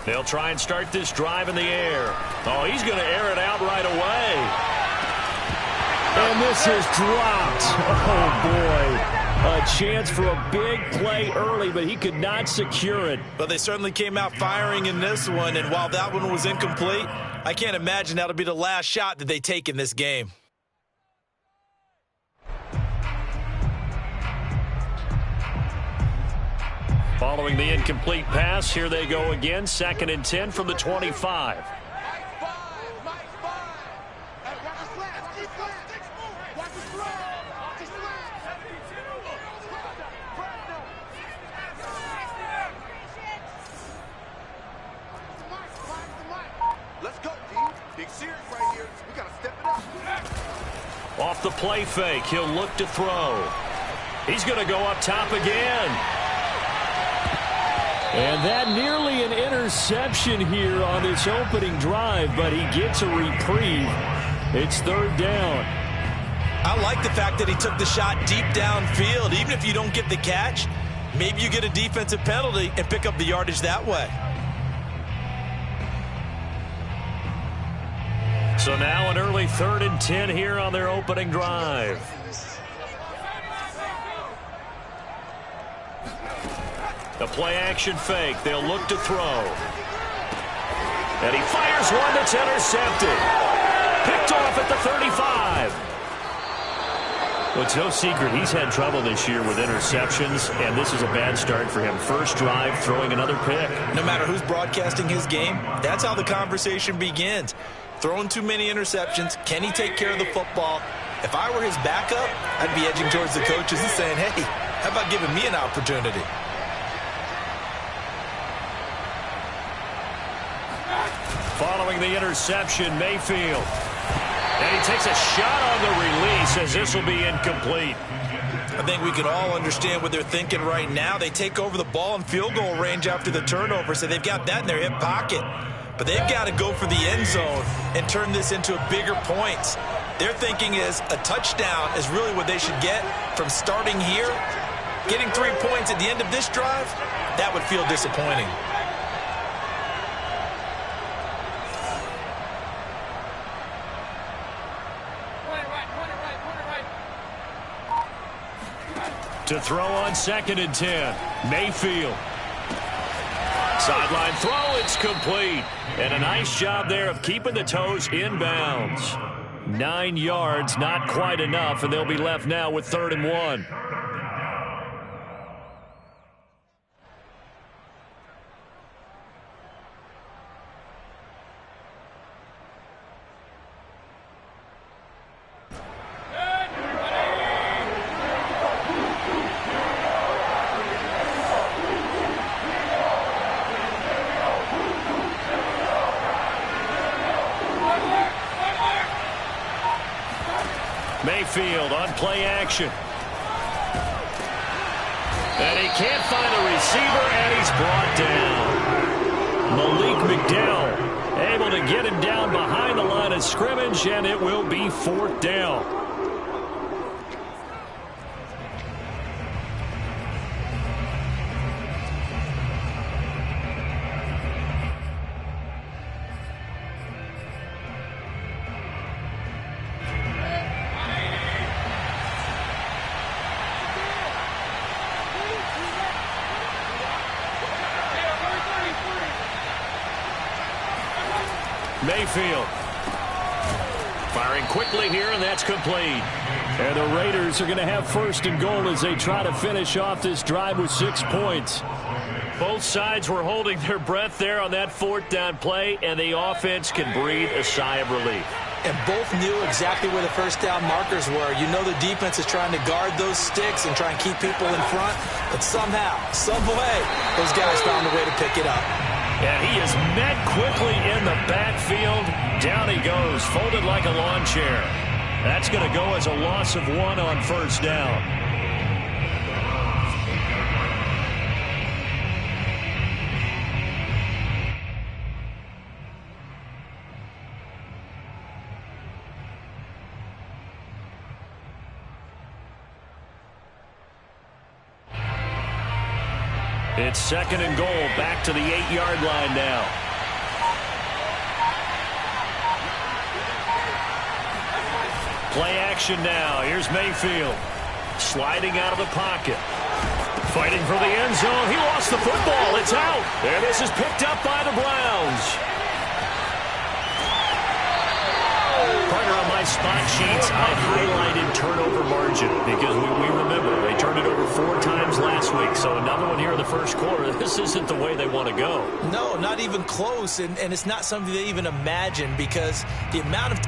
They'll try and start this drive in the air. Oh, he's going to air it out right away. And this is dropped. Oh, boy. A chance for a big play early, but he could not secure it. But they certainly came out firing in this one, and while that one was incomplete, I can't imagine that'll be the last shot that they take in this game. Following the incomplete pass, here they go again. 2nd and 10 from the 25. Let's go, team. Big series right here. We got to step it up. Off the play fake, he'll look to throw. He's going to go up top again. And that nearly an interception here on this opening drive, but he gets a reprieve. It's 3rd down. I like the fact that he took the shot deep downfield. Even if you don't get the catch, maybe you get a defensive penalty and pick up the yardage that way. So now an early 3rd and 10 here on their opening drive. The play-action fake. They'll look to throw. And he fires one that's intercepted. Picked off at the 35. Well, it's no secret he's had trouble this year with interceptions, and this is a bad start for him. First drive, throwing another pick. No matter who's broadcasting his game, that's how the conversation begins. Throwing too many interceptions. Can he take care of the football? If I were his backup, I'd be edging towards the coaches and saying, hey, how about giving me an opportunity? Following the interception, Mayfield. And he takes a shot on the release as this will be incomplete. I think we can all understand what they're thinking right now. They take over the ball in field goal range after the turnover, so they've got that in their hip pocket. But they've got to go for the end zone and turn this into a bigger points. Their thinking is a touchdown is really what they should get from starting here. Getting 3 points at the end of this drive, that would feel disappointing. To throw on 2nd and 10. Mayfield. Sideline throw, it's complete. And a nice job there of keeping the toes inbounds. 9 yards, not quite enough, and they'll be left now with 3rd and 1. Mayfield on play action. And he can't find a receiver, and he's brought down. Malik McDowell able to get him down behind the line of scrimmage, and it will be 4th down. Mayfield firing quickly here, and that's complete. And the Raiders are going to have 1st and goal as they try to finish off this drive with 6 points. Both sides were holding their breath there on that 4th down play, and the offense can breathe a sigh of relief. And both knew exactly where the 1st down markers were. You know the defense is trying to guard those sticks and try and keep people in front, but somehow, some way, those guys found a way to pick it up. And he is met quickly in the backfield. Down he goes, folded like a lawn chair. That's going to go as a loss of 1 on 1st down. It's 2nd and goal, back to the 8-yard line now. Play action now. Here's Mayfield. Sliding out of the pocket. Fighting for the end zone. He lost the football. It's out. And this is picked up by the Browns. Partner, on my spot sheets, I highlighted turnover margin because we remember they turned it over 4 times last week. So another one here in the first quarter. This isn't the way they want to go. No, not even close. And it's not something they even imagine because the amount of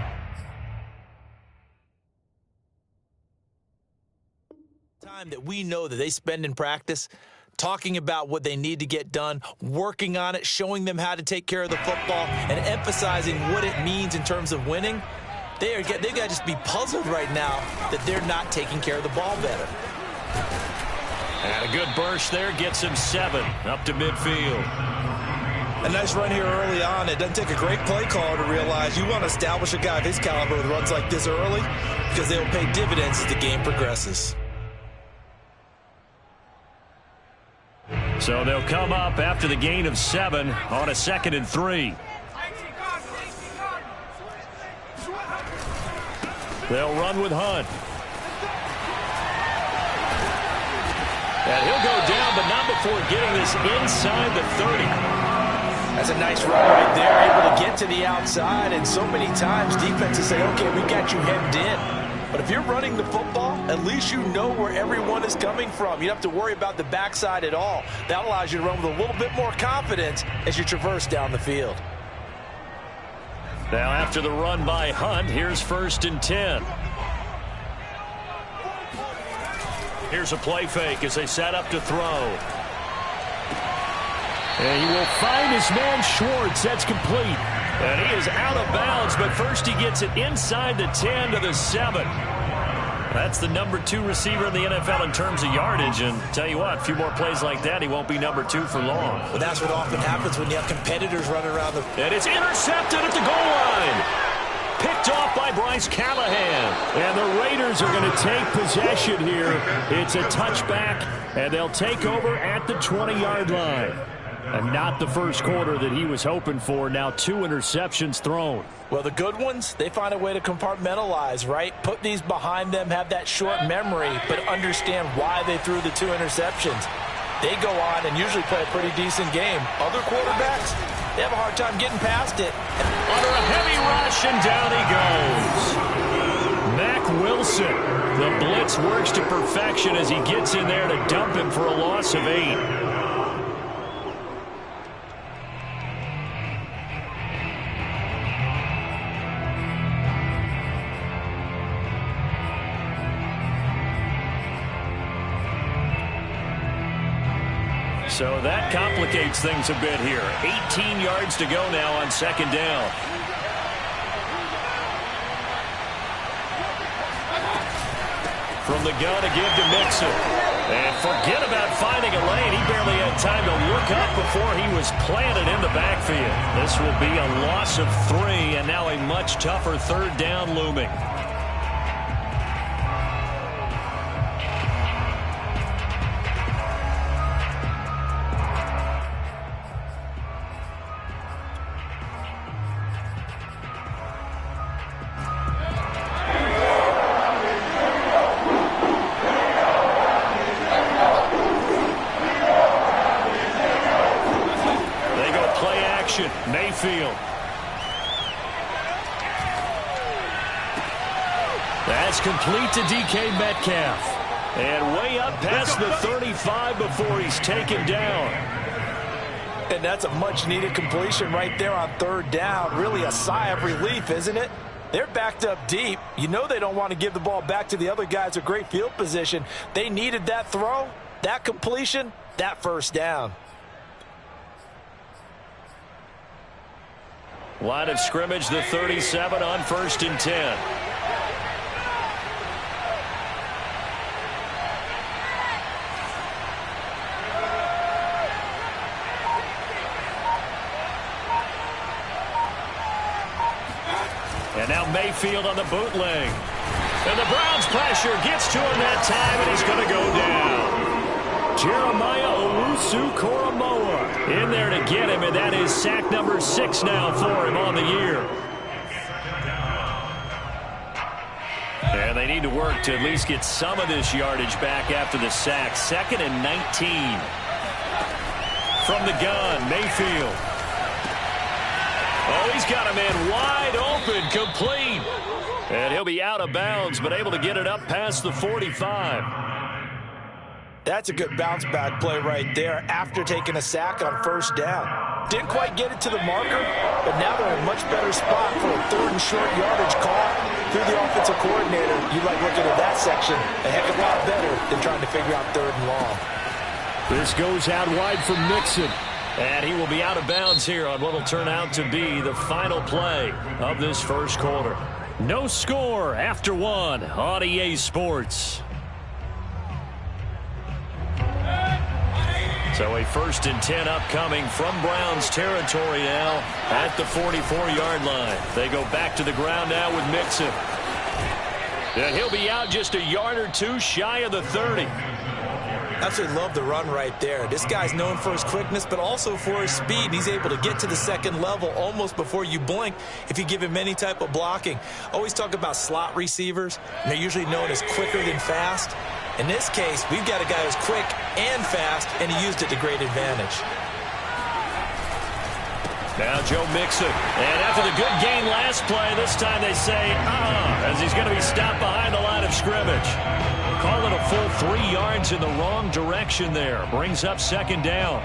time that we know that they spend in practice talking about what they need to get done, working on it, showing them how to take care of the football, and emphasizing what it means in terms of winning. They've got to just be puzzled right now that they're not taking care of the ball better. And a good burst there gets him 7 up to midfield. A nice run here early on. It doesn't take a great play caller to realize you want to establish a guy of his caliber with runs like this early because they will pay dividends as the game progresses. So they'll come up after the gain of 7 on a 2nd and 3. They'll run with Hunt. And he'll go down, but not before getting this inside the 30. That's a nice run right there, able to get to the outside. And so many times defenses say, okay, we got you hemmed in. But if you're running the football, at least you know where everyone is coming from. You don't have to worry about the backside at all. That allows you to run with a little bit more confidence as you traverse down the field. Now after the run by Hunt, here's 1st and 10. Here's a play fake as they set up to throw. And he will find his man Schwartz. That's complete. And he is out of bounds, but first he gets it inside the 10 to the 7. That's the number 2 receiver in the NFL in terms of yardage. And tell you what, a few more plays like that, he won't be number 2 for long. But that's what often happens when you have competitors running around the... And it's intercepted at the goal line. Picked off by Bryce Callahan. And the Raiders are going to take possession here. It's a touchback, and they'll take over at the 20-yard line. And not the first quarter that he was hoping for. Now 2 interceptions thrown. Well, the good ones, they find a way to compartmentalize, right? Put these behind them, have that short memory, but understand why they threw the 2 interceptions. They go on and usually play a pretty decent game. Other quarterbacks, they have a hard time getting past it. Under a heavy rush, and down he goes. Mack Wilson. The blitz works to perfection as he gets in there to dump him for a loss of 8. So that complicates things a bit here. 18 yards to go now on 2nd down. From the gun again to Mixon. And forget about finding a lane. He barely had time to look up before he was planted in the backfield. This will be a loss of 3, and now a much tougher 3rd down looming. Mayfield. That's complete to DK Metcalf. And way up past the 35 before he's taken down. And that's a much-needed completion right there on 3rd down. Really a sigh of relief, isn't it? They're backed up deep. You know they don't want to give the ball back to the other guys a great field position. They needed that throw, that completion, that 1st down. Line of scrimmage, the 37 on 1st and 10. And now Mayfield on the bootleg. And the Browns pressure gets to him that time, and he's going to go down. Jeremiah Owusu-Koramoah in there to get him, and that is sack number 6 now for him on the year. And they need to work to at least get some of this yardage back after the sack. 2nd and 19. From the gun, Mayfield. Oh, he's got a man wide open, complete. And he'll be out of bounds, but able to get it up past the 45. That's a good bounce-back play right there after taking a sack on first down. Didn't quite get it to the marker, but now they're in a much better spot for a 3rd and short yardage call. Through the offensive coordinator, you like looking at that section a heck of a lot better than trying to figure out 3rd and long. This goes out wide for Mixon. And he will be out of bounds here on what will turn out to be the final play of this first quarter. No score after 1 on EA Sports. So a 1st and 10 upcoming from Browns territory now at the 44-yard line. They go back to the ground now with Mixon. And he'll be out just a yard or two shy of the 30. Absolutely love the run right there. This guy's known for his quickness, but also for his speed. And he's able to get to the 2nd level almost before you blink if you give him any type of blocking. Always talk about slot receivers, and they're usually known as quicker than fast. In this case, we've got a guy who's quick and fast, and he used it to great advantage. Now Joe Mixon. And after the good gain last play, this time they say, as he's going to be stopped behind the line of scrimmage. Call it a full 3 yards in the wrong direction there. Brings up 2nd down.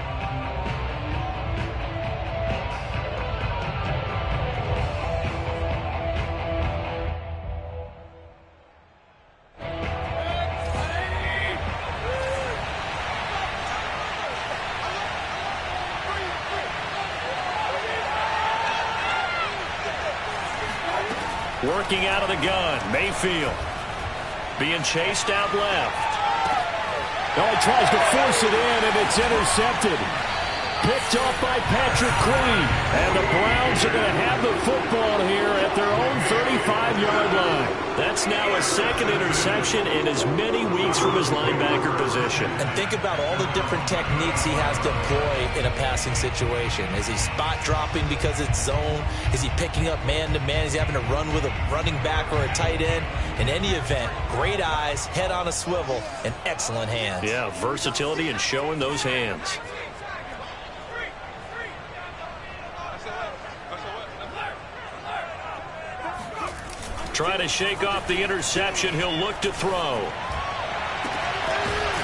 Working out of the gun, Mayfield. Being chased out left. Oh, he tries to force it in, and it's intercepted. Picked off by Patrick Queen. And the Browns are going to have the football here at their own 35-yard line. That's now a 2nd interception in as many weeks from his linebacker position. And think about all the different techniques he has to employ in a passing situation. Is he spot dropping because it's zone? Is he picking up man-to-man? Is he having to run with a running back or a tight end? In any event, great eyes, head on a swivel, and excellent hands. Yeah, versatility and showing those hands. Trying to shake off the interception. He'll look to throw.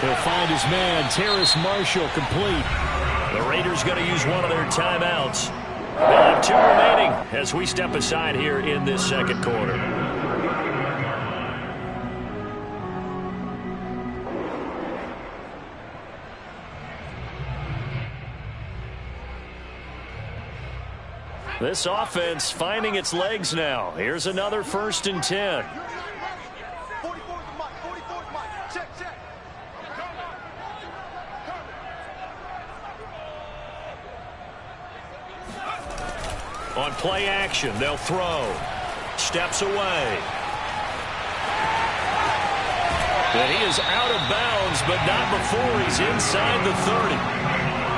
He'll find his man, Terrace Marshall, complete. The Raiders going to use one of their timeouts. They'll have 2 remaining as we step aside here in this 2nd quarter. This offense finding its legs now. Here's another 1st and 10. 44's Mike. 44's Mike. Check, check. On play action, they'll throw. Steps away. And he is out of bounds, but not before he's inside the 30.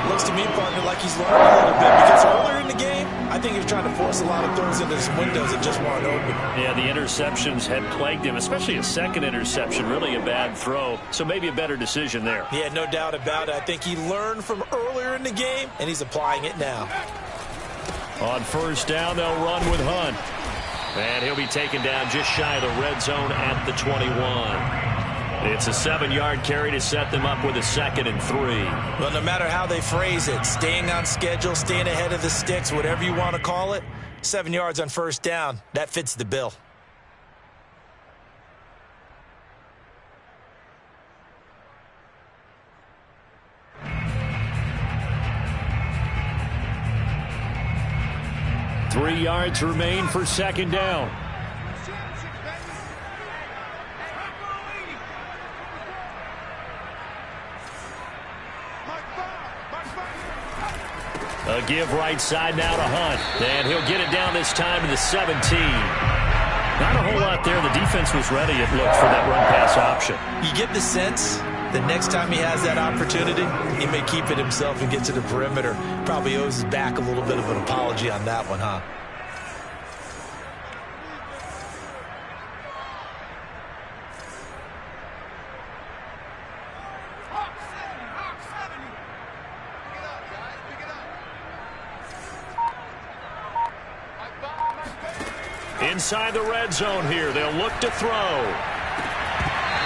Looks to me, partner, like he's learned a little bit because earlier in the game, I think he was trying to force a lot of throws into his windows that just weren't open. Yeah, the interceptions had plagued him, especially a 2nd interception, really a bad throw. So maybe a better decision there. Yeah, no doubt about it. I think he learned from earlier in the game, and he's applying it now. On 1st down, they'll run with Hunt. And he'll be taken down just shy of the red zone at the 21. It's a 7-yard carry to set them up with a 2nd and 3. Well, no matter how they phrase it, staying on schedule, staying ahead of the sticks, whatever you want to call it, 7 yards on 1st down, that fits the bill. Three yards remain for 2nd down. A give right side now to Hunt. And he'll get it down this time to the 17. Not a whole lot there. The defense was ready, it looked, for that run-pass option. You get the sense The next time he has that opportunity, he may keep it himself and get to the perimeter. Probably owes his back a little bit of an apology on that one, huh? Inside the red zone here, they'll look to throw.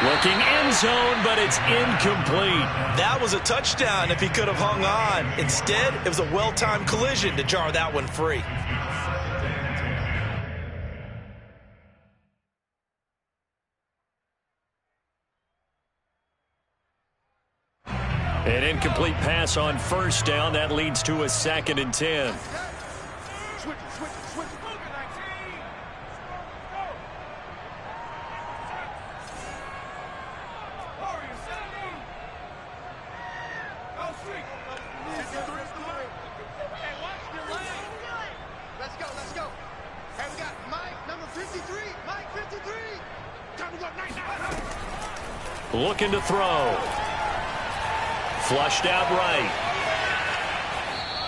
Looking end zone, but it's incomplete. That was a touchdown if he could have hung on. Instead, it was a well-timed collision to jar that one free. An incomplete pass on first down. That leads to a 2nd and 10. Looking to throw. Flushed out right.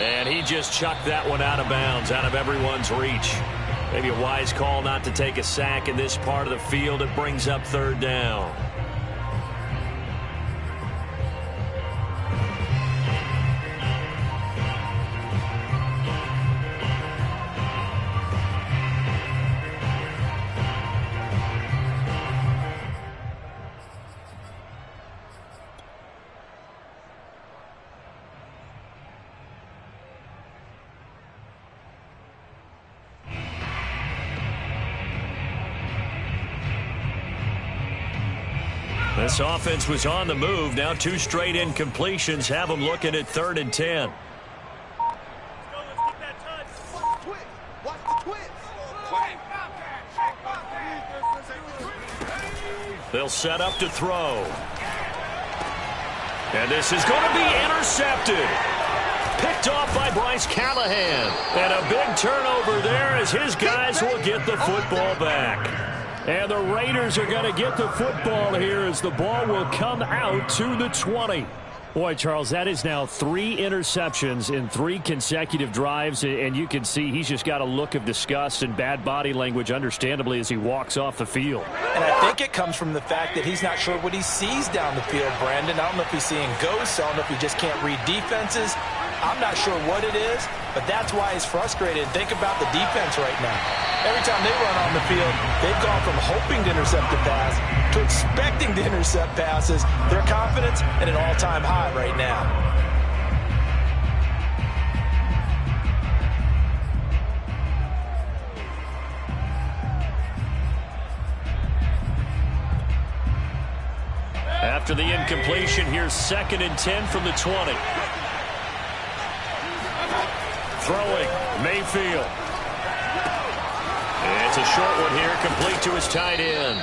And he just chucked that one out of bounds, out of everyone's reach. Maybe a wise call not to take a sack in this part of the field. It brings up 3rd down. This offense was on the move. Now 2 straight incompletions have them looking at 3rd and 10. They'll set up to throw. And this is going to be intercepted. Picked off by Bryce Callahan. And a big turnover there as his guys will get the football back. And the Raiders are going to get the football here as the ball will come out to the 20. Boy, Charles, that is now 3 interceptions in 3 consecutive drives, and you can see he's just got a look of disgust and bad body language, understandably, as he walks off the field. And I think it comes from the fact that he's not sure what he sees down the field, Brandon. I don't know if he's seeing ghosts. I don't know if he just can't read defenses. I'm not sure what it is, but that's why he's frustrated. Think about the defense right now. Every time they run on the field, they've gone from hoping to intercept a pass to expecting to intercept passes. Their confidence at an all-time high right now. After the incompletion, here's 2nd and 10 from the 20. Throwing, Mayfield. It's a short one here, complete to his tight end.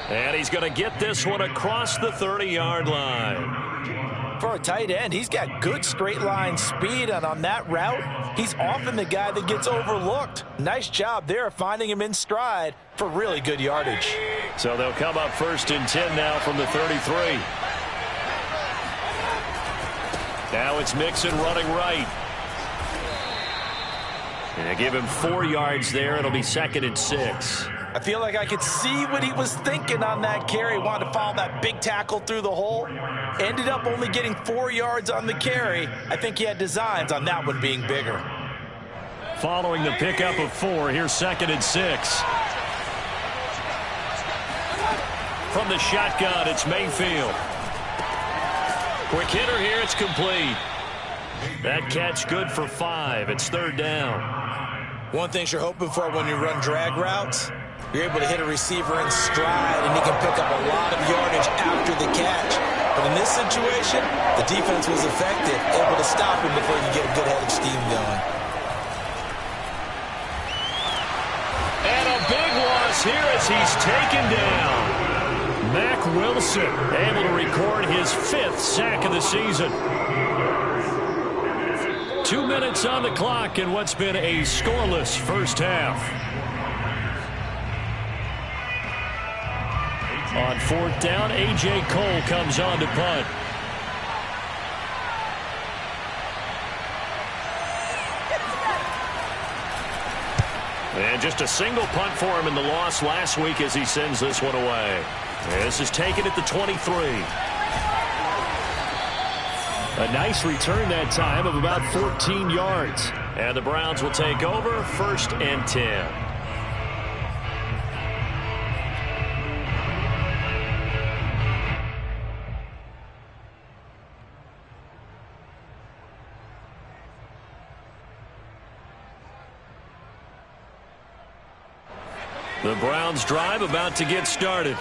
And he's going to get this one across the 30-yard line. For a tight end, he's got good straight line speed, and on that route, he's often the guy that gets overlooked. Nice job there finding him in stride for really good yardage. So they'll come up 1st and 10 now from the 33. Now it's Mixon running right. And they give him 4 yards there. It'll be 2nd and 6. I feel like I could see what he was thinking on that carry. Wanted to follow that big tackle through the hole. Ended up only getting 4 yards on the carry. I think he had designs on that one being bigger. Following the pickup of 4, here's 2nd and 6. From the shotgun, it's Mayfield. Quick hitter here, it's complete. That catch good for 5. It's 3rd down. One thing you're hoping for when you run drag routes, you're able to hit a receiver in stride, and he can pick up a lot of yardage after the catch. But in this situation, the defense was effective, able to stop him before he could get a good head of steam going. And a big loss here as he's taken down. Mack Wilson able to record his 5th sack of the season. 2 minutes on the clock in what's been a scoreless first half. On fourth down, A.J. Cole comes on to punt. And just a single punt for him in the loss last week as he sends this one away. This is taken at the 23. A nice return that time of about 14 yards. And the Browns will take over, 1st and 10. The Browns drive about to get started.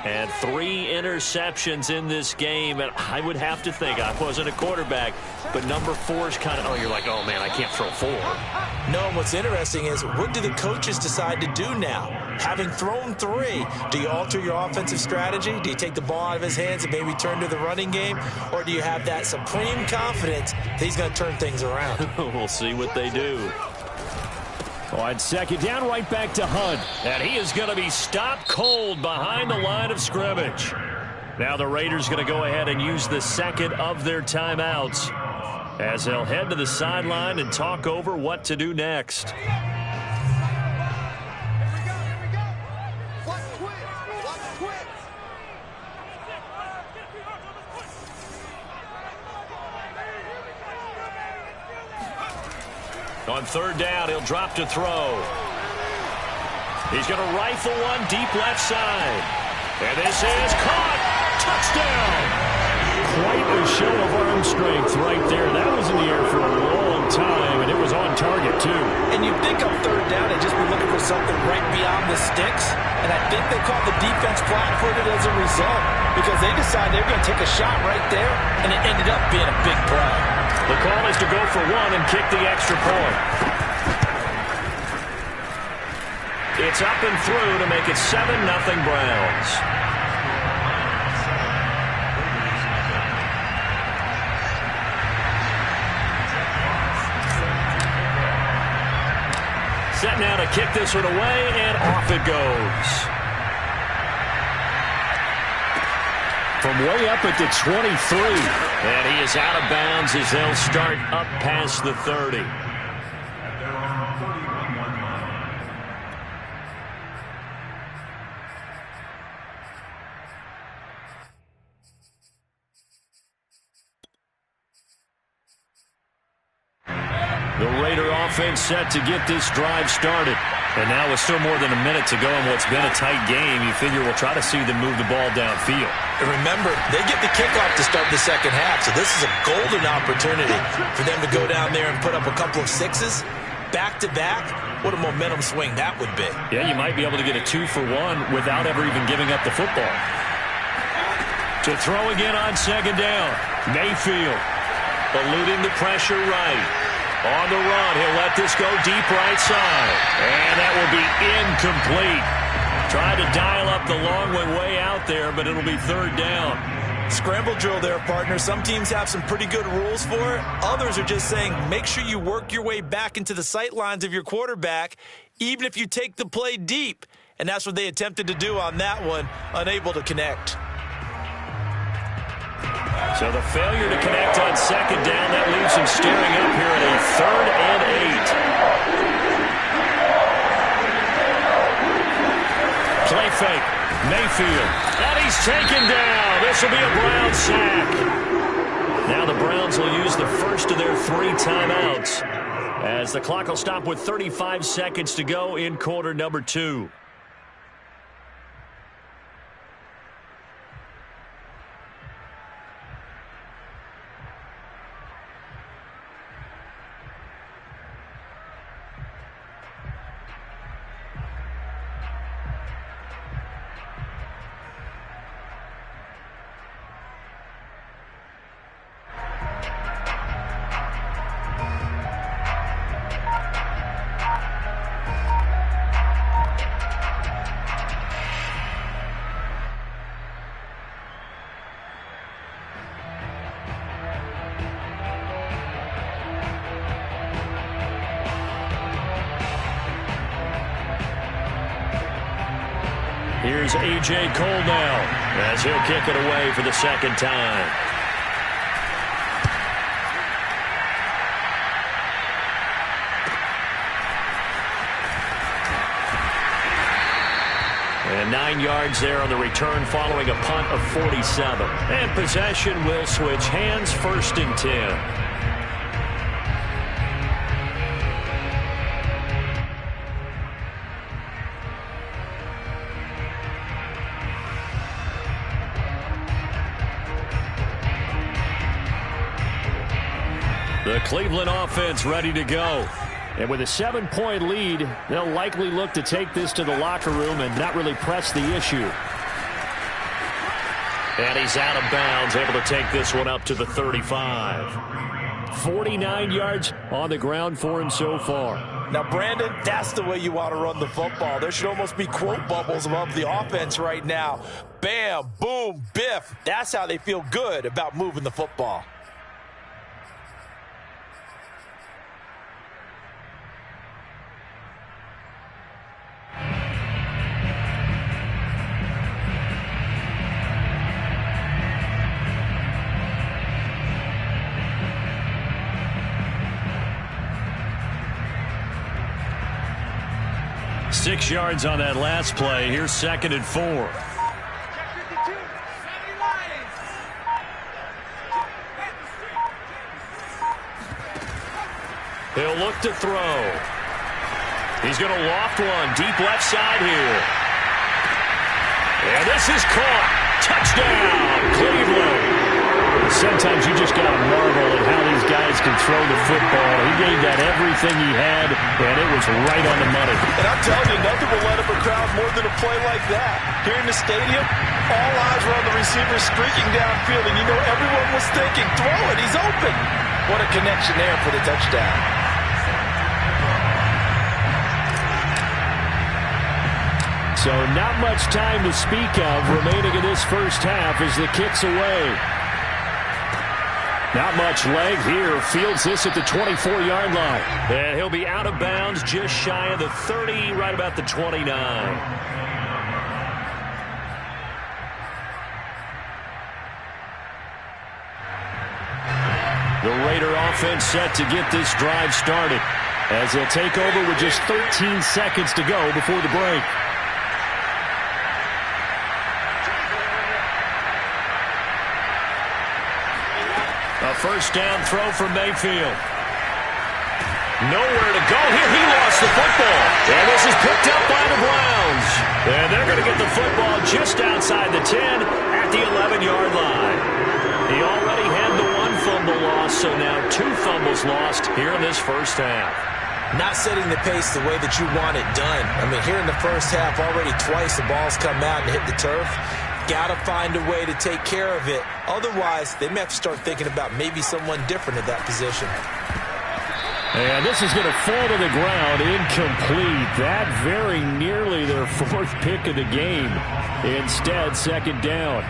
And 3 interceptions in this game. And I would have to think, I wasn't a quarterback, but number 4 is kind of, oh, you're like, oh, man, I can't throw 4. No, and what's interesting is, what do the coaches decide to do now? Having thrown 3, do you alter your offensive strategy? Do you take the ball out of his hands and maybe turn to the running game? Or do you have that supreme confidence that he's going to turn things around? We'll see what they do. On second down, right back to Hunt. And he is going to be stopped cold behind the line of scrimmage. Now the Raiders going to go ahead and use the second of their timeouts as they'll head to the sideline and talk over what to do next. On third down, he'll drop to throw. He's going to rifle one deep left side. And this is caught. Touchdown. Quite a show of arm strength right there. That was in the air for a long time, and it was on target, too. And you'd think on third down they'd just be looking for something right beyond the sticks. And I think they caught the defense flat-footed as a result because they decided they were going to take a shot right there, and it ended up being a big play. The call is to go for 1 and kick the extra point. It's up and through to make it 7-0 Browns. Set now to kick this one away, and off it goes. From way up at the 23. And he is out of bounds as they'll start up past the 30. The Raider offense set to get this drive started. And now with still more than a minute to go in what's been a tight game, you figure we'll try to see them move the ball downfield. And remember, they get the kickoff to start the second half, so this is a golden opportunity for them to go down there and put up a couple of 6s back-to-back. What a momentum swing that would be. Yeah, you might be able to get a 2-for-1 without ever even giving up the football. To throw again on second down. Mayfield eluding the pressure right. On the run, he'll let this go deep right side. And that will be incomplete. Trying to dial up the long way out there, but it'll be third down. Scramble drill there, partner. Some teams have some pretty good rules for it. Others are just saying make sure you work your way back into the sight lines of your quarterback, even if you take the play deep. And that's what they attempted to do on that one, unable to connect. So the failure to connect on second down, that leaves him staring up here at a 3rd and 8. Play fake. Mayfield. And he's taken down. This will be a Browns sack. Now the Browns will use the first of their 3 timeouts as the clock will stop with 35 seconds to go in quarter number 2. Here's A.J. Cole now as he'll kick it away for the second time. And 9 yards there on the return following a punt of 47. And possession will switch hands, 1st and 10. The Cleveland offense ready to go. And with a 7-point lead, they'll likely look to take this to the locker room and not really press the issue. And he's out of bounds, able to take this one up to the 35. 49 yards on the ground for him so far. Now, Brandon, that's the way you want to run the football. There should almost be quote bubbles above the offense right now. Bam, boom, biff. That's how they feel good about moving the football. Six yards on that last play. Here's 2nd and 4. He'll look to throw. He's going to loft one deep left side here. And this is caught. Touchdown, Cleveland. Sometimes you just got to marvel at how these guys can throw the football. He gave that everything he had, and it was right on the money. And I'm telling you, nothing will let up a crowd more than a play like that. Here in the stadium, all eyes were on the receiver streaking downfield, and you know everyone was thinking, throw it, he's open. What a connection there for the touchdown. So not much time to speak of remaining in this first half as the kick's away. Not much leg here. Fields this at the 24-yard line. And he'll be out of bounds just shy of the 30, right about the 29. The Raider offense set to get this drive started as they'll take over with just 13 seconds to go before the break. A first down throw for Mayfield. Nowhere to go here. He lost the football. And this is picked up by the Browns. And they're going to get the football just outside the 10 at the 11-yard line. He already had the 1 fumble loss, so now 2 fumbles lost here in this first half. Not setting the pace the way that you want it done. I mean, here in the first half, already twice the ball's come out and hit the turf. Got to find a way to take care of it. Otherwise, they may have to start thinking about maybe someone different at that position. And this is going to fall to the ground, incomplete. That very nearly their 4th pick of the game. Instead, 2nd down.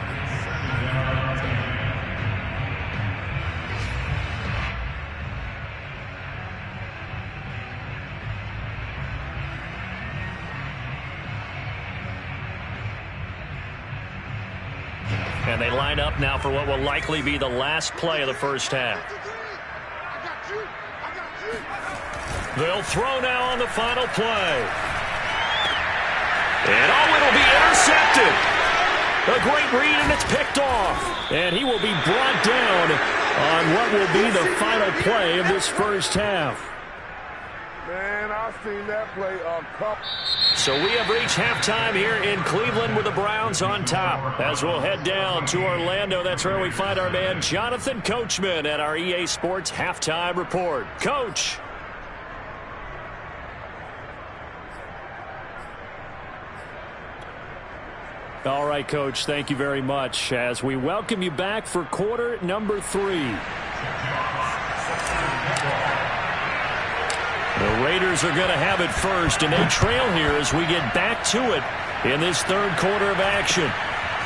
And they line up now for what will likely be the last play of the first half. They'll throw now on the final play. And it'll be intercepted. A great read, and it's picked off. And he will be brought down on what will be the final play of this first half. Man, I've seen that play a couple. So we have reached halftime here in Cleveland with the Browns on top. As we'll head down to Orlando, that's where we find our man Jonathan Coachman at our EA Sports Halftime Report. Coach. All right, Coach, thank you very much as we welcome you back for quarter number 3. The Raiders are going to have it first, and they trail here as we get back to it in this 3rd quarter of action.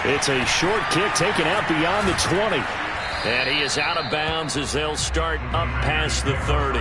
It's a short kick taken out beyond the 20. And he is out of bounds as they'll start up past the 30.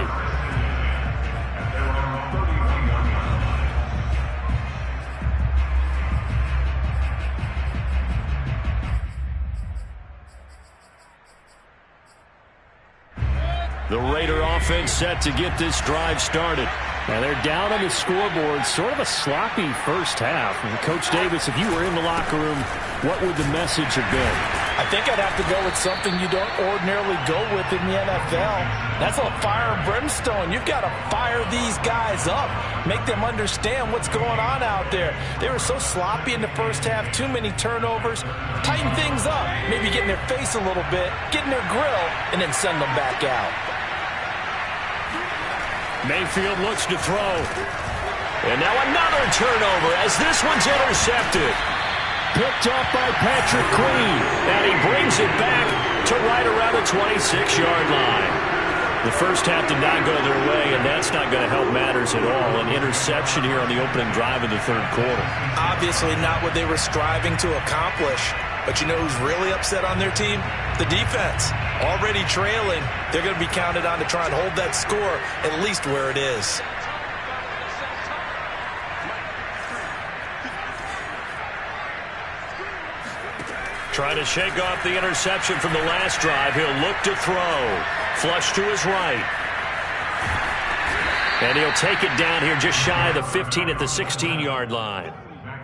offense set to get this drive started. Now they're down on the scoreboard, sort of a sloppy first half. And Coach Davis, if you were in the locker room, what would the message have been? I think I'd have to go with something you don't ordinarily go with in the NFL. That's a fire and brimstone. You've got to fire these guys up. Make them understand what's going on out there. They were so sloppy in the first half, too many turnovers. Tighten things up. Maybe get in their face a little bit, get in their grill, and then send them back out. Mayfield looks to throw. And now another turnover as this one's intercepted. Picked up by Patrick Queen. And he brings it back to right around the 26-yard line. The first half did not go their way, and that's not going to help matters at all. An interception here on the opening drive of the third quarter. Obviously not what they were striving to accomplish. But you know who's really upset on their team? The defense. Already trailing. They're going to be counted on to try and hold that score at least where it is. Trying to shake off the interception from the last drive. He'll look to throw. Flush to his right. And he'll take it down here just shy of the 15 at the 16-yard line.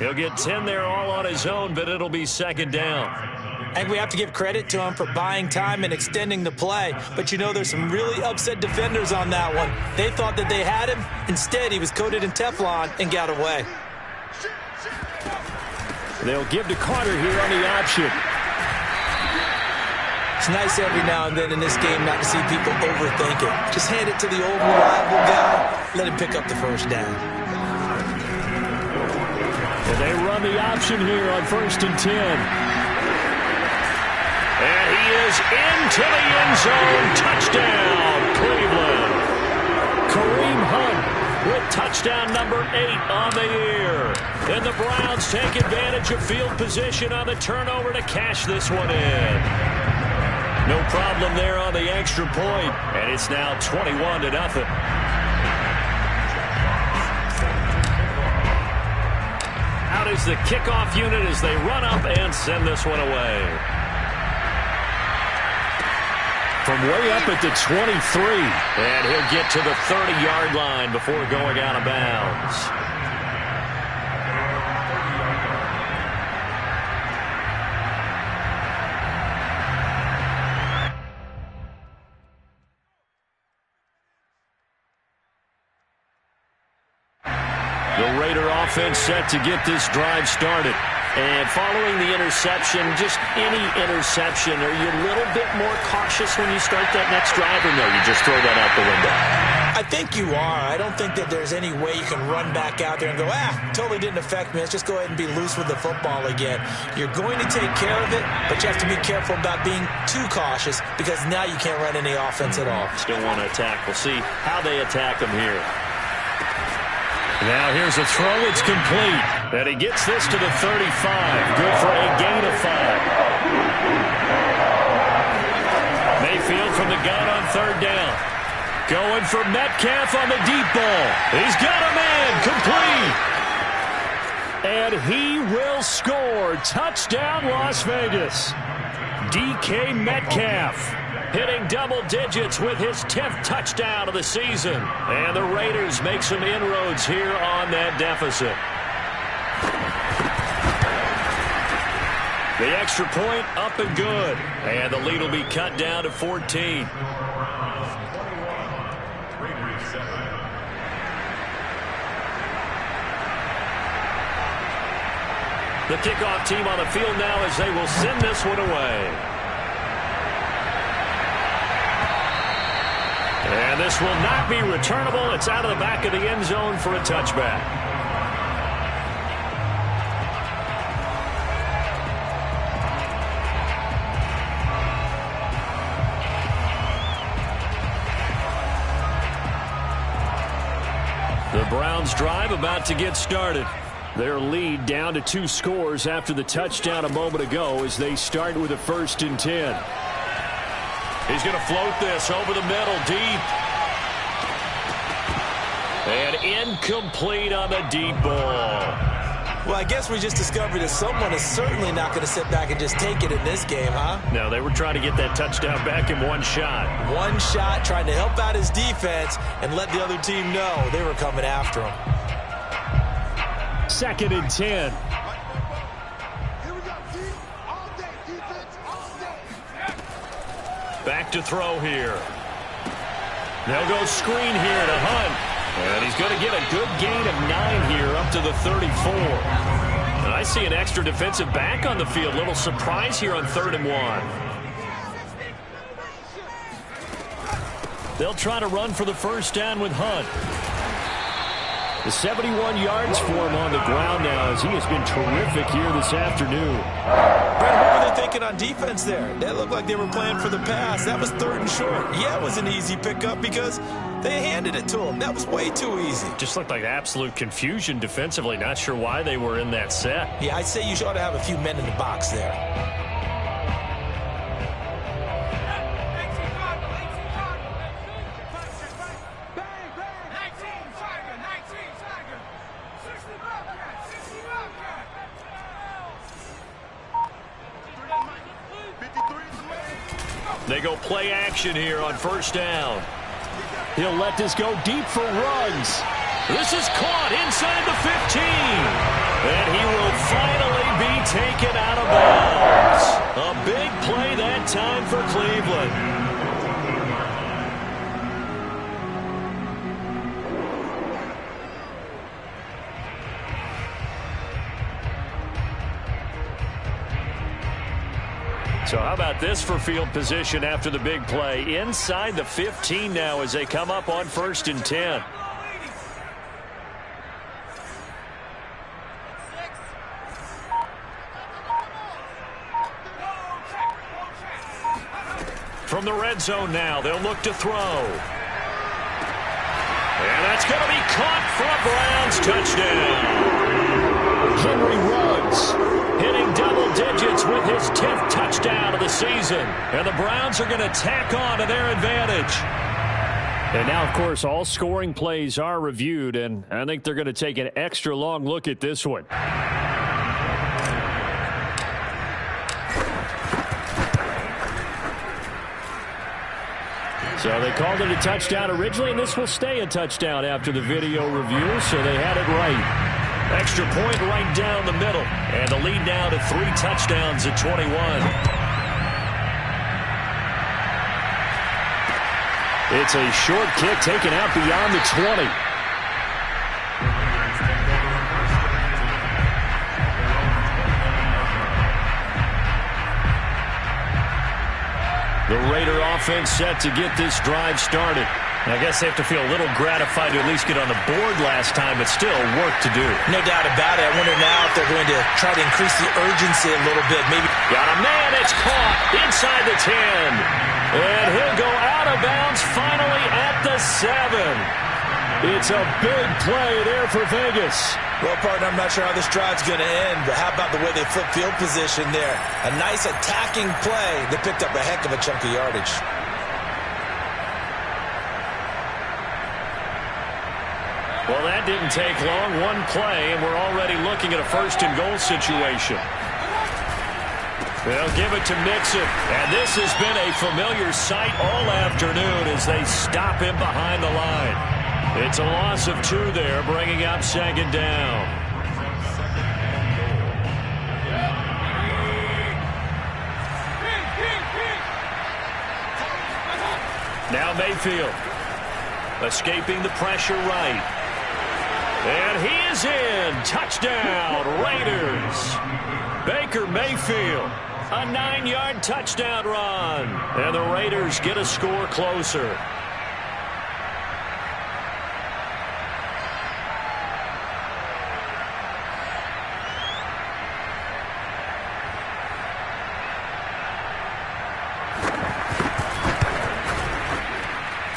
He'll get 10 there all on his own, but it'll be second down. I think we have to give credit to him for buying time and extending the play. But, you know, there's some really upset defenders on that one. They thought that they had him. Instead, he was coated in Teflon and got away. They'll give to Carter here on the option. It's nice every now and then in this game not to see people overthink it. Just hand it to the old reliable guy. Let him pick up the first down. Well, they run the option here on 1st and 10. And he is into the end zone. Touchdown, Cleveland. Kareem Hunt with touchdown number 8 on the year. And the Browns take advantage of field position on the turnover to cash this one in. No problem there on the extra point. And it's now 21-0. Out is the kickoff unit as they run up and send this one away. From way up at the 23. And he'll get to the 30-yard line before going out of bounds. The Raider offense set to get this drive started. And following the interception, just any interception, are you a little bit more cautious when you start that next drive, or no, you just throw that out the window? I think you are. I don't think that there's any way you can run back out there and go, totally didn't affect me. Let's just go ahead and be loose with the football again. You're going to take care of it, but you have to be careful about being too cautious because now you can't run any offense at all. Still want to attack. We'll see how they attack them here. Now here's a throw. It's complete. And he gets this to the 35. Good for a gain of 5. Mayfield from the gun on 3rd down. Going for Metcalf on the deep ball. He's got a man. Complete. And he will score. Touchdown, Las Vegas. DK Metcalf hitting double digits with his 10th touchdown of the season. And the Raiders make some inroads here on that deficit. The extra point up and good. And the lead will be cut down to 14. The kickoff team on the field now as they will send this one away. And this will not be returnable. It's out of the back of the end zone for a touchback. The Browns drive about to get started. Their lead down to 2 scores after the touchdown a moment ago as they start with a 1st and 10. He's going to float this over the middle, deep. And incomplete on the deep ball. Well, I guess we just discovered that someone is certainly not going to sit back and just take it in this game, huh? No, they were trying to get that touchdown back in one shot. One shot, trying to help out his defense and let the other team know they were coming after him. 2nd and 10. Here we go, team. All day, defense, all day. Back to throw here. They'll go screen here to Hunt. And he's going to get a good gain of 9 here up to the 34. And I see an extra defensive back on the field. Little surprise here on 3rd and 1. They'll try to run for the first down with Hunt. The 71 yards for him on the ground now as he has been terrific here this afternoon. Brent, what were they thinking on defense there? That looked like they were playing for the pass. That was 3rd and short. Yeah, it was an easy pickup because they handed it to him. That was way too easy. Just looked like absolute confusion defensively. Not sure why they were in that set. Yeah, I'd say you ought to have a few men in the box there. They go play action here on first down. He'll let this go deep for runs. This is caught inside the 15. And he will finally be taken out of bounds. A big play that time for Cleveland. So how about this for field position after the big play? Inside the 15 now as they come up on 1st and 10. From the red zone now, they'll look to throw. And that's going to be caught for a Browns touchdown. Henry Ruggs hitting double digits with his 10th touchdown of the season. And the Browns are going to tack on to their advantage. And now, of course, all scoring plays are reviewed, and I think they're going to take an extra long look at this one. So they called it a touchdown originally, and this will stay a touchdown after the video review, so they had it right. Extra point right down the middle. And the lead now to 3 touchdowns at 21. It's a short kick taken out beyond the 20. The Raider offense set to get this drive started. I guess they have to feel a little gratified to at least get on the board last time, but still work to do. No doubt about it. I wonder now if they're going to try to increase the urgency a little bit. Maybe. Got a man. It's caught inside the 10. And he'll go out of bounds finally at the 7. It's a big play there for Vegas. Well, partner, I'm not sure how this drive's going to end, but how about the way they flip field position there? A nice attacking play that picked up a heck of a chunk of yardage. Well, that didn't take long. One play, and we're already looking at a 1st and goal situation. They'll give it to Mixon. And this has been a familiar sight all afternoon as they stop him behind the line. It's a loss of 2 there, bringing up 2nd down. Now Mayfield escaping the pressure right. And he is in. Touchdown, Raiders. Baker Mayfield, a 9-yard touchdown run. And the Raiders get a score closer.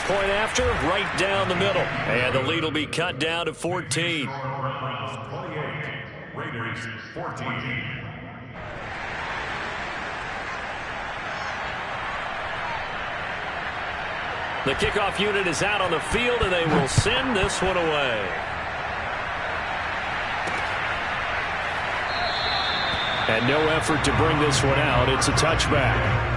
Point after, right down the middle. And the lead will be cut down to 14. Browns 28, Raiders 14. The kickoff unit is out on the field, and they will send this one away. And no effort to bring this one out. It's a touchback.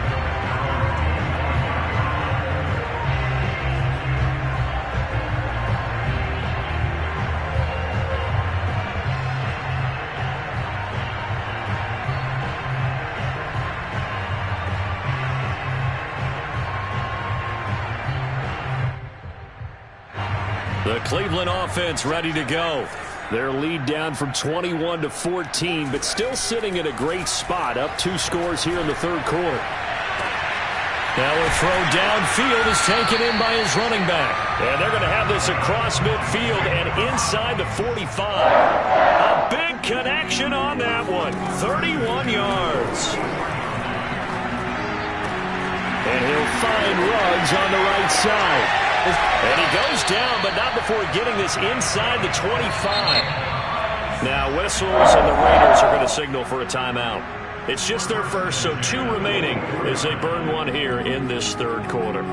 The Cleveland offense ready to go. Their lead down from 21 to 14, but still sitting in a great spot, up 2 scores here in the third quarter. Now a throw downfield is taken in by his running back. And they're going to have this across midfield and inside the 45. A big connection on that one. 31 yards. And he'll find Ruggs on the right side. And he goes down, but not before getting this inside the 25. Now whistles, and the Raiders are going to signal for a timeout. It's just their first, so 2 remaining as they burn one here in this third quarter.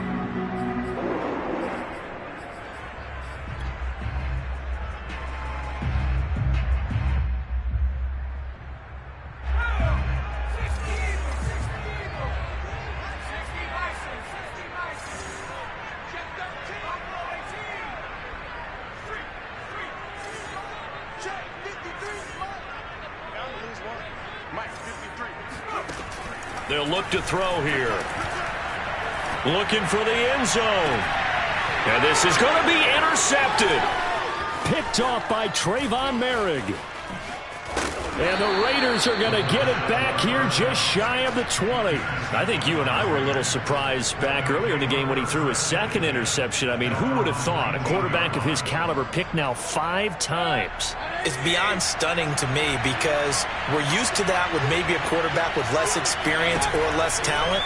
They'll look to throw here. Looking for the end zone. And this is going to be intercepted. Picked off by Trayvon Merrick. And the Raiders are going to get it back here just shy of the 20. I think you and I were a little surprised back earlier in the game when he threw his second interception. I mean, who would have thought a quarterback of his caliber picked now 5 times? It's beyond stunning to me because we're used to that with maybe a quarterback with less experience or less talent.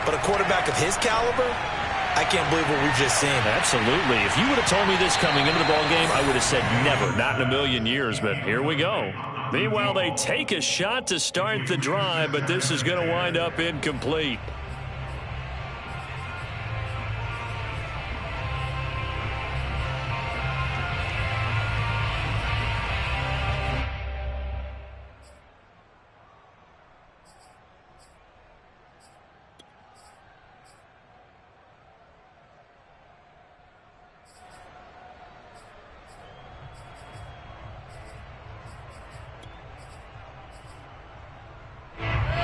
But a quarterback of his caliber, I can't believe what we've just seen. Absolutely. If you would have told me this coming into the ballgame, I would have said never, not in a million years. But here we go. Meanwhile, they take a shot to start the drive, but this is going to wind up incomplete.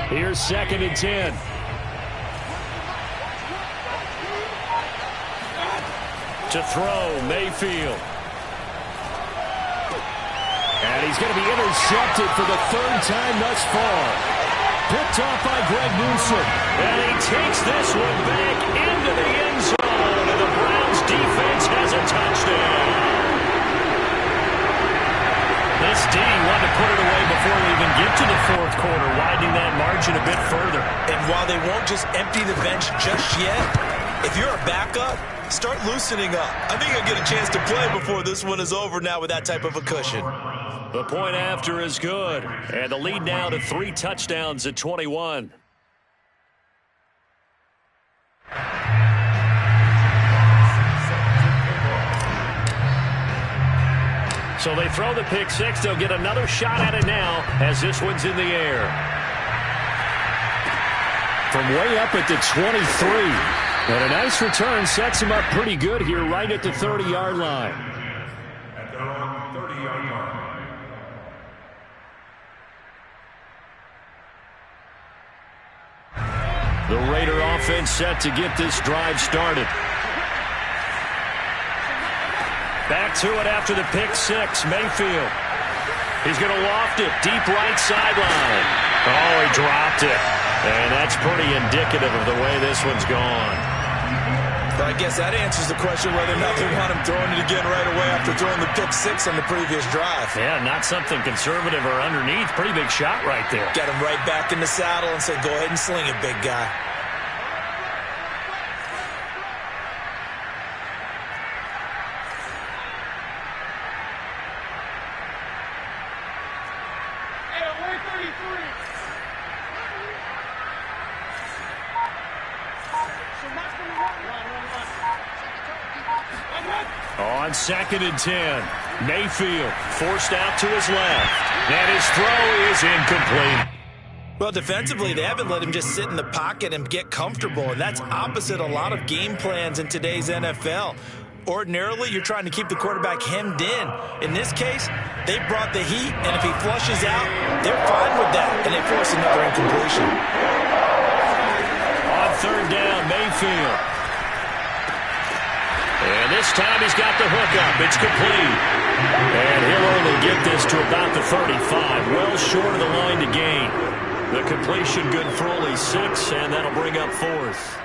Here's 2nd and 10. To throw, Mayfield. And he's going to be intercepted for the 3rd time thus far. Picked off by Greg Newsome. And he takes this one back into the end zone. And the Browns defense has a touchdown. This D wanted to put it away before we even get to the 4th quarter, widening that margin a bit further. And while they won't just empty the bench just yet, if you're a backup, start loosening up. I think you'll get a chance to play before this one is over now with that type of a cushion. The point after is good. And the lead now to 3 touchdowns at 21. So they throw the pick 6. They'll get another shot at it now as this one's in the air. From way up at the 23. And a nice return sets him up pretty good here right at the 30-yard line. At their own 30-yard line. The Raider offense set to get this drive started. Back to it after the pick 6, Mayfield. He's going to loft it, deep right sideline. Oh, he dropped it. And that's pretty indicative of the way this one's gone. But I guess that answers the question whether or not they want him throwing it again right away after throwing the pick 6 on the previous drive. Yeah, not something conservative or underneath. Pretty big shot right there. Got him right back in the saddle and said, go ahead and sling it, big guy. On 2nd and 10, Mayfield forced out to his left. And his throw is incomplete. Well, defensively, they haven't let him just sit in the pocket and get comfortable, and that's opposite a lot of game plans in today's NFL. Ordinarily, you're trying to keep the quarterback hemmed in. In this case, they brought the heat, and if he flushes out, they're fine with that, and they force another incompletion. On third down, Mayfield. And this time he's got the hook up. It's complete. And he'll only get this to about the 35, well short of the line to gain. The completion good for only 6, and that'll bring up 4th.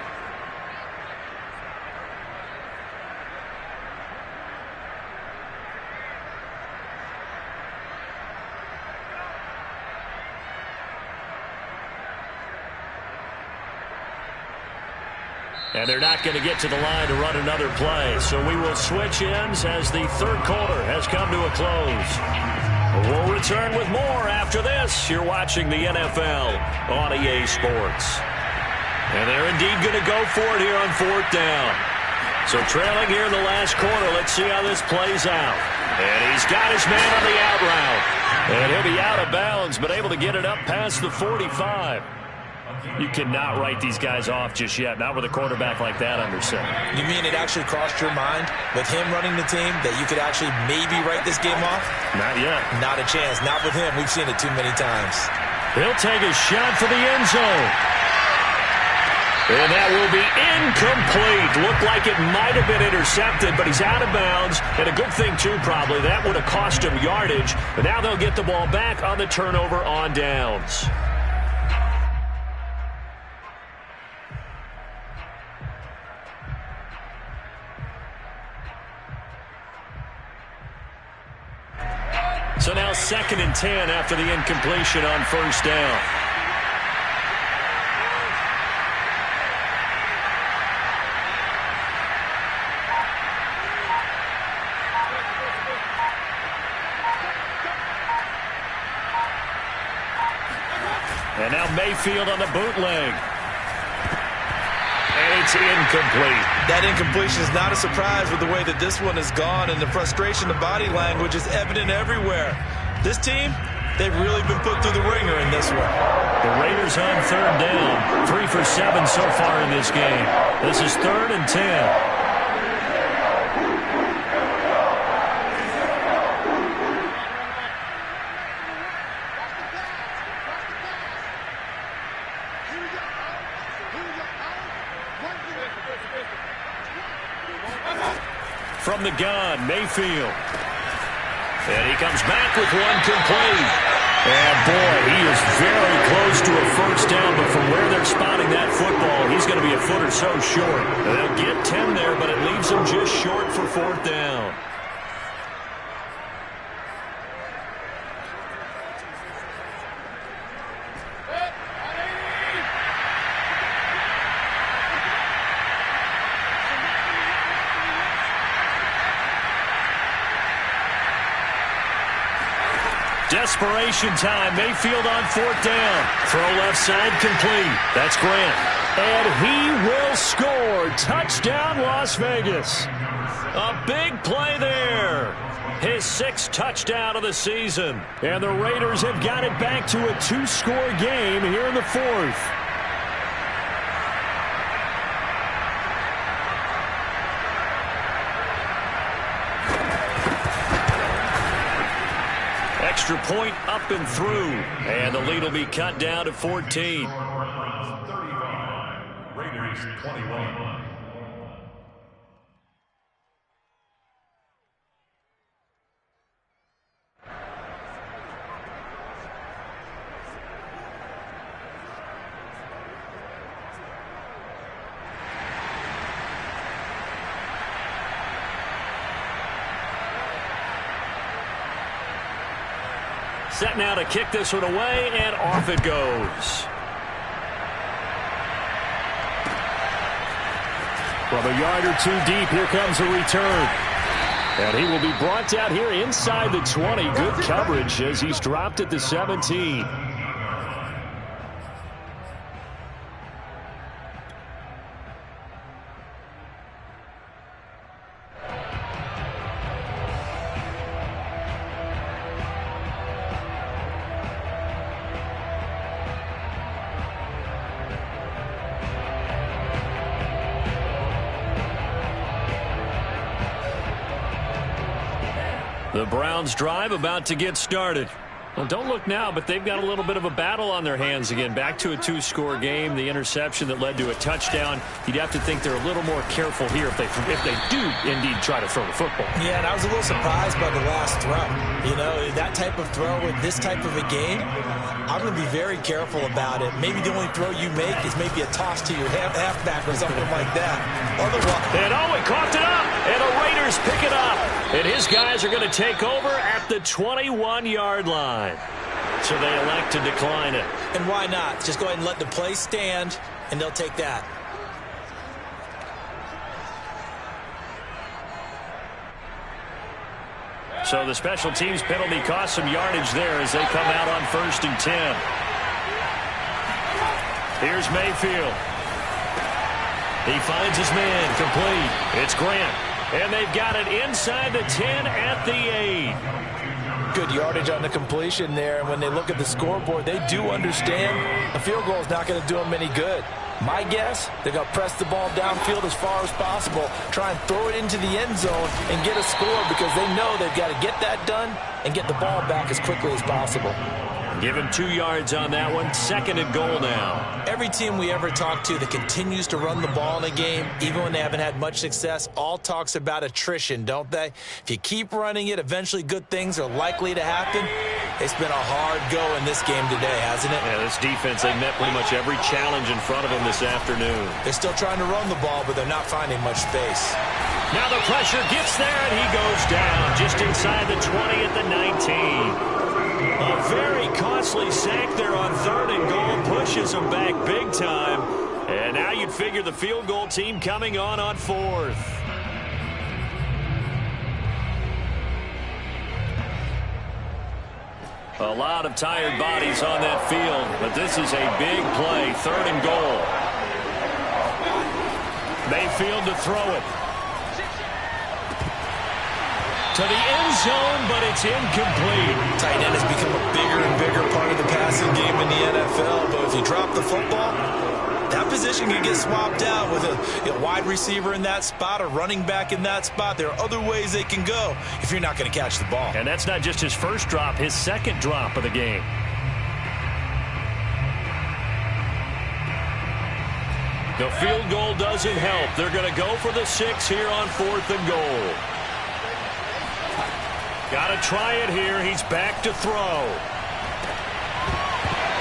And they're not going to get to the line to run another play. So we will switch ends as the third quarter has come to a close. We'll return with more after this. You're watching the NFL on EA Sports. And they're indeed going to go for it here on fourth down. So trailing here in the last quarter, let's see how this plays out. And he's got his man on the out route. And he'll be out of bounds, but able to get it up past the 45. You cannot write these guys off just yet, not with a quarterback like that under center. You mean it actually crossed your mind with him running the team that you could actually maybe write this game off? Not yet. Not a chance. Not with him. We've seen it too many times. He'll take a shot for the end zone. And that will be incomplete. Looked like it might have been intercepted, but he's out of bounds. And a good thing, too, probably. That would have cost him yardage. But now they'll get the ball back on the turnover on downs. So now 2nd and 10 after the incompletion on first down. And now Mayfield on the bootleg. And it's incomplete. That incompletion is not a surprise with the way that this one has gone, and the frustration, the body language is evident everywhere. This team, they've really been put through the ringer in this one. The Raiders on third down. 3 for 7 so far in this game. This is 3rd and 10. From the gun, Mayfield. And he comes back with one complete. And boy, he is very close to a first down, but from where they're spotting that football, he's going to be a foot or so short. They'll get 10 there, but it leaves him just short for fourth down. Desperation time. Mayfield on fourth down. Throw left side complete. That's Grant. And he will score. Touchdown, Las Vegas. A big play there. His 6th touchdown of the season. And the Raiders have got it back to a 2-score game here in the 4th. Extra point up and through. And the lead will be cut down to 14. Browns 35, Raiders 21. Set now to kick this one away, and off it goes. From a yard or 2 deep, here comes a return. And he will be brought down here inside the 20. Good coverage as he's dropped at the 17. The Browns drive about to get started. Well, don't look now, but they've got a little bit of a battle on their hands again. Back to a two-score game. The interception that led to a touchdown. You'd have to think they're a little more careful here if they do indeed try to throw the football. Yeah, and I was a little surprised by the last throw. You know, that type of throw with this type of a game, I'm going to be very careful about it. Maybe the only throw you make is maybe a toss to your halfback or something like that. Otherwise, and he coughed it up, and the Raiders pick it up. And his guys are going to take over at the 21-yard line. So they elect to decline it. And why not? Just go ahead and let the play stand, and they'll take that. So the special teams penalty cost some yardage there as they come out on 1st and 10. Here's Mayfield. He finds his man complete. It's Grant. And they've got it inside the 10 at the 8. Good yardage on the completion there. And when they look at the scoreboard, they do understand a field goal is not going to do them any good. My guess, they're going to press the ball downfield as far as possible, try and throw it into the end zone and get a score because they know they've got to get that done and get the ball back as quickly as possible. Give him 2 yards on that one. 2nd and goal now. Every team we ever talk to that continues to run the ball in a game, even when they haven't had much success, all talks about attrition, don't they? If you keep running it, eventually good things are likely to happen. It's been a hard go in this game today, hasn't it? Yeah, this defense, they met pretty much every challenge in front of them this afternoon. They're still trying to run the ball, but they're not finding much space. Now the pressure gets there, and he goes down just inside the 20 at the 19. A very costly sack there on 3rd and goal pushes them back big time. And now you'd figure the field goal team coming on 4th. A lot of tired bodies on that field, but this is a big play. 3rd and goal. Mayfield to throw it. To the end zone, but it's incomplete. Tight end has become a bigger and bigger part of the passing game in the NFL. But if you drop the football, that position can get swapped out with a wide receiver in that spot, a running back in that spot. There are other ways they can go if you're not going to catch the ball. And that's not just his first drop, his 2nd drop of the game. The field goal doesn't help. They're going to go for the 6 here on 4th and goal. Got to try it here. He's back to throw.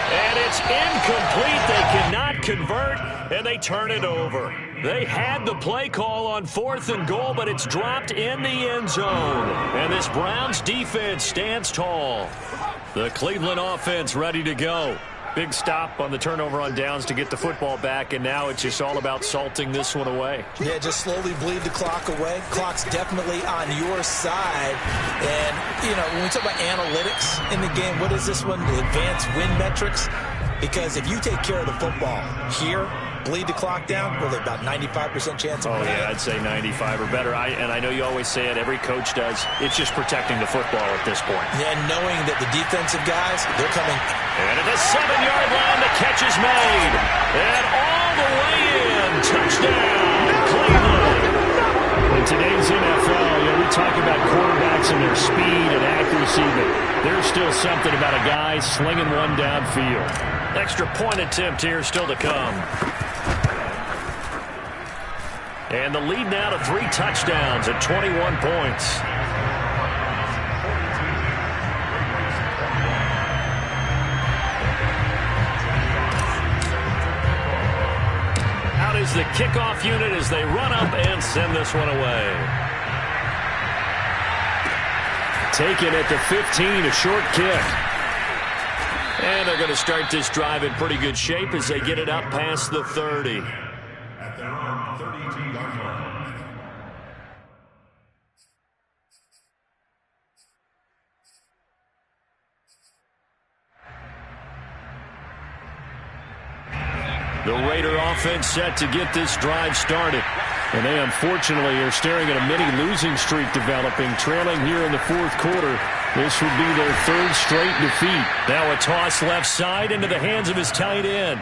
And it's incomplete. They cannot convert, and they turn it over. They had the play call on 4th and goal, but it's dropped in the end zone. And this Browns defense stands tall. The Cleveland offense ready to go. Big stop on the turnover on downs to get the football back, and now it's just all about salting this one away. Yeah, just slowly bleed the clock away. Clock's definitely on your side. And, you know, when we talk about analytics in the game, what is this one? The advanced win metrics? Because if you take care of the football here, bleed the clock down, well, about 95% chance of winning. Yeah, I'd say 95 or better. And I know you always say it, every coach does. It's just protecting the football at this point. Yeah, and knowing that the defensive guys, they're coming. And at the 7-yard line, the catch is made. And all the way in. Touchdown, Cleveland. In today's NFL, we talk about quarterbacks and their speed and accuracy, but there's still something about a guy slinging one downfield. Extra point attempt here still to come. And the lead now to 3 touchdowns at 21 points. Out is the kickoff unit as they run up and send this one away. Taken at the 15, a short kick. And they're going to start this drive in pretty good shape as they get it up past the 30. At their own 32-yard line. The Raider offense set to get this drive started. And they unfortunately are staring at a mini losing streak developing, trailing here in the fourth quarter. This would be their third straight defeat. Now a toss left side into the hands of his tight end.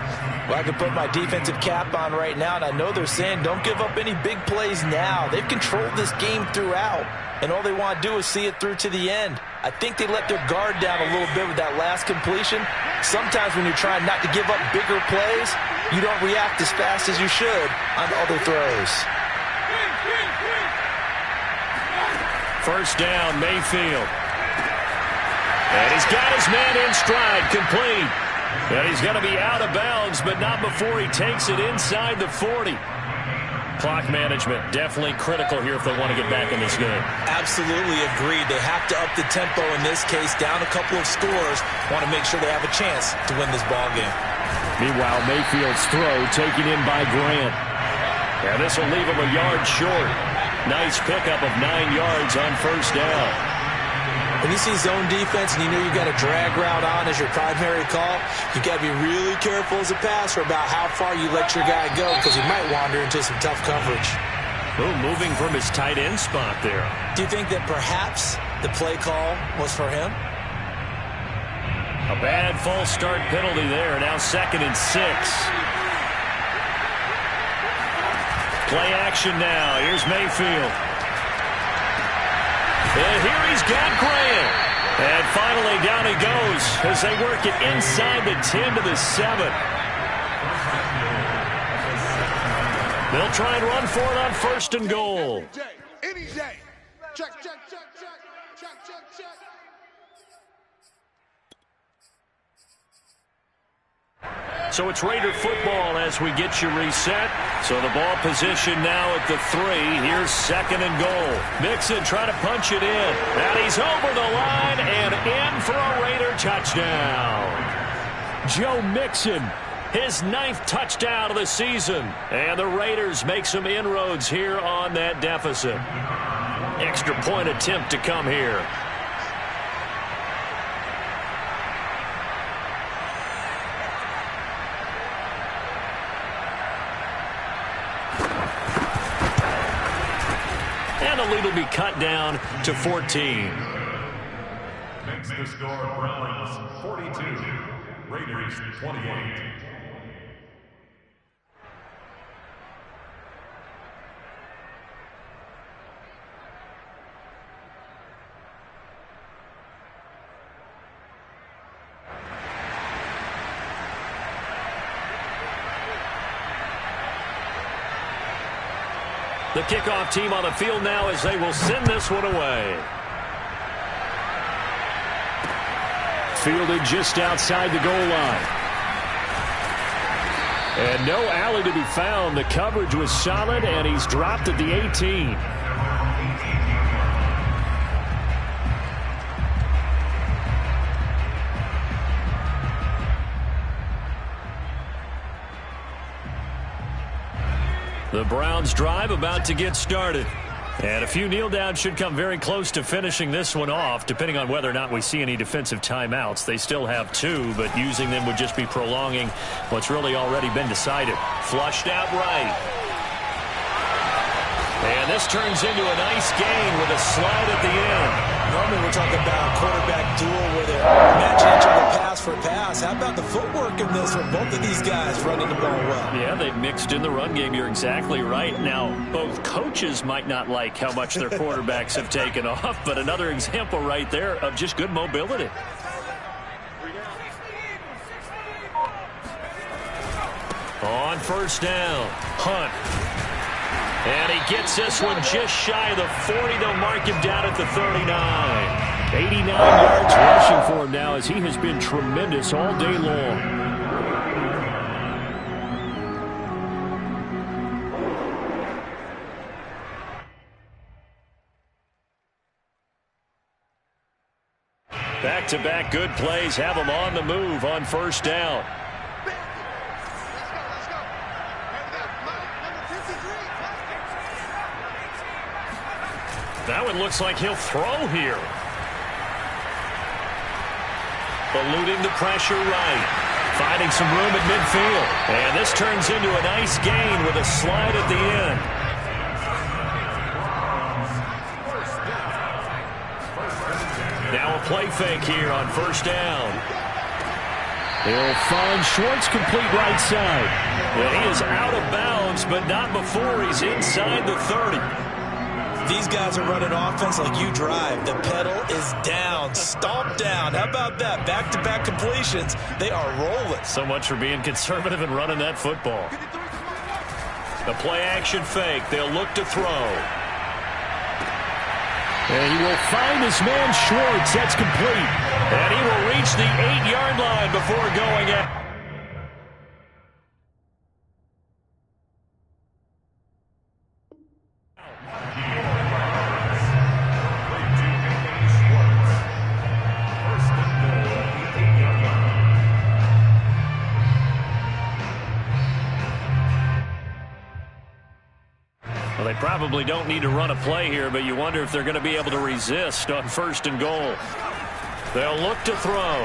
Well, I can put my defensive cap on right now, and I know they're saying don't give up any big plays now. They've controlled this game throughout, and all they want to do is see it through to the end. I think they let their guard down a little bit with that last completion. Sometimes when you're trying not to give up bigger plays, you don't react as fast as you should on other throws. First down, Mayfield. And he's got his man in stride, complete. And he's going to be out of bounds, but not before he takes it inside the 40. Clock management definitely critical here if they want to get back in this game. Absolutely agreed. They have to up the tempo in this case, down a couple of scores. Want to make sure they have a chance to win this ball game. Meanwhile, Mayfield's throw taken in by Grant. And this will leave him a yard short. Nice pickup of 9 yards on first down. When you see zone defense and you know you got a drag route on as your primary call, you got to be really careful as a passer about how far you let your guy go because he might wander into some tough coverage. Oh, moving from his tight end spot there. Do you think that perhaps the play call was for him? A bad false start penalty there. Now 2nd and 6. Play action now. Here's Mayfield. And here he's got Grant. And finally down he goes as they work it inside the 10 to the 7. They'll try and run for it on 1st and goal. Any day. Check, check, check, check. Check, check, check. So it's Raider football as we get you reset. So the ball position now at the 3. Here's 2nd and goal. Mixon trying to punch it in. And he's over the line and in for a Raider touchdown. Joe Mixon, his 9th touchdown of the season. And the Raiders make some inroads here on that deficit. Extra point attempt to come here. And the lead will be cut down to 14. Makes the score Browns 42, Raiders 28. The kickoff team on the field now as they will send this one away. Fielded just outside the goal line. And no alley to be found. The coverage was solid, and he's dropped at the 18. The Browns drive about to get started. And a few kneel downs should come very close to finishing this one off, depending on whether or not we see any defensive timeouts. They still have 2, but using them would just be prolonging what's really already been decided. Flushed out right. And this turns into a nice gain with a slide at the end. Normally we're talking about a quarterback duel where they're matching each other pass for pass. How about the footwork in this with both of these guys running the ball well? Yeah, they've mixed in the run game. You're exactly right. Now, both coaches might not like how much their quarterbacks have taken off, but another example right there of just good mobility. On first down, Hunt. And he gets this one just shy of the 40. They'll mark him down at the 39. 89 yards rushing for him now as he has been tremendous all day long. Back-to-back good plays have him on the move on first down. That one looks like he'll throw here. Eluding the pressure right. Finding some room at midfield. And this turns into a nice gain with a slide at the end. play fake here on first down. They'll find Schwartz complete right side. And he is out of bounds, but not before he's inside the 30. These guys are running offense like you drive. The pedal is down, stomped down. How about that? Back-to-back completions. They are rolling. So much for being conservative and running that football. The play-action fake. They'll look to throw. And he will find his man Schwartz. That's complete. And he will reach the 8-yard line before going out. Well, they probably don't need to run a play here, but you wonder if they're going to be able to resist on first and goal. They'll look to throw.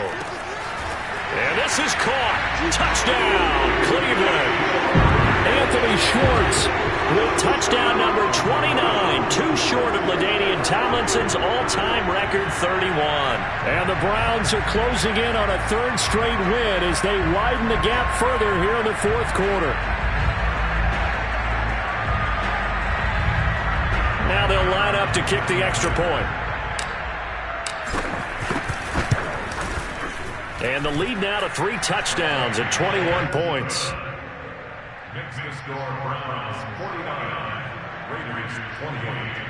And this is caught. Touchdown, Cleveland. Anthony Schwartz with touchdown number 29, too short of LaDainian Tomlinson's all-time record 31. And the Browns are closing in on a third straight win as they widen the gap further here in the fourth quarter. Now they'll line up to kick the extra point. And the lead now to 3 touchdowns and 21 points. Makes the score Browns 49, Raiders 28.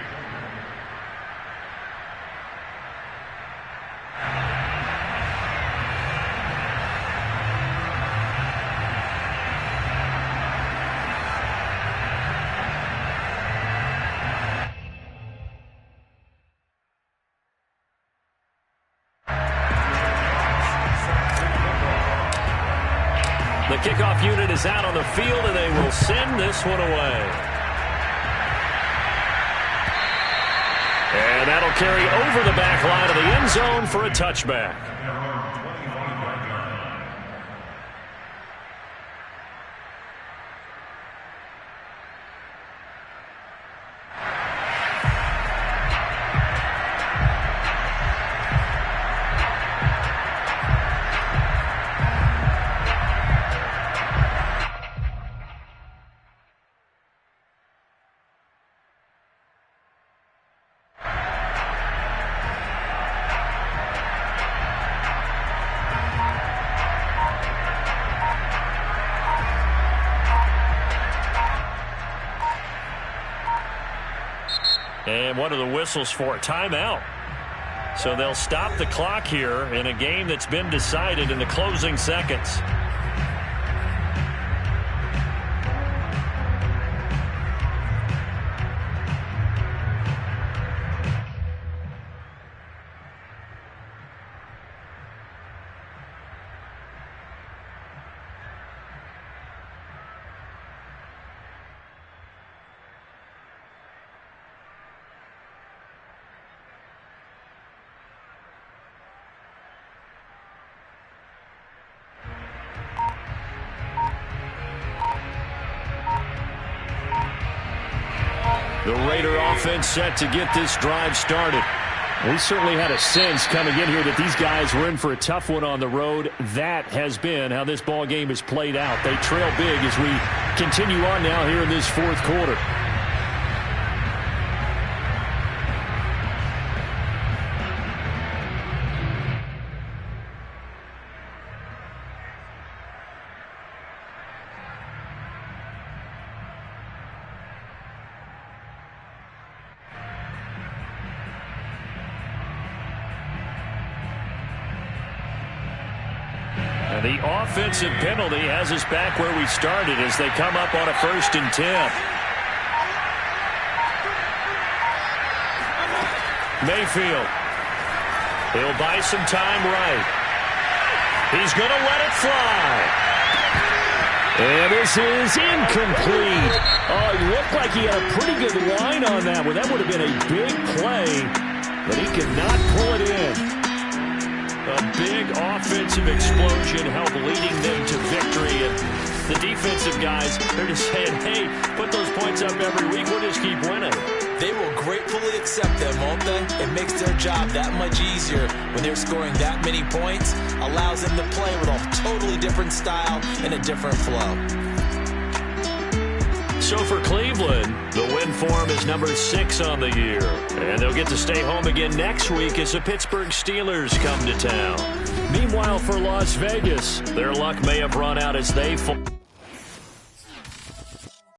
The kickoff unit is out on the field, and they will send this one away. And that'll carry over the back line of the end zone for a touchback. And one of the whistles for a timeout. So they'll stop the clock here in a game that's been decided in the closing seconds. The Raider offense set to get this drive started. We certainly had a sense coming in here that these guys were in for a tough one on the road. That has been how this ball game has played out. They trail big as we continue on now here in this fourth quarter. The offensive penalty has us back where we started as they come up on a 1st and 10. Mayfield. He'll buy some time right. He's going to let it fly. And this is incomplete. Oh, it looked like he had a pretty good line on that one. That would have been a big play, but he could not pull it in. A big offensive explosion helped leading them to victory. And the defensive guys, they're just saying, hey, put those points up every week. We'll just keep winning. They will gratefully accept them, won't they? It makes their job that much easier when they're scoring that many points, allows them to play with a totally different style and a different flow. So for Cleveland, the win form is number 6 on the year. And they'll get to stay home again next week as the Pittsburgh Steelers come to town. Meanwhile, for Las Vegas, their luck may have run out as they fall.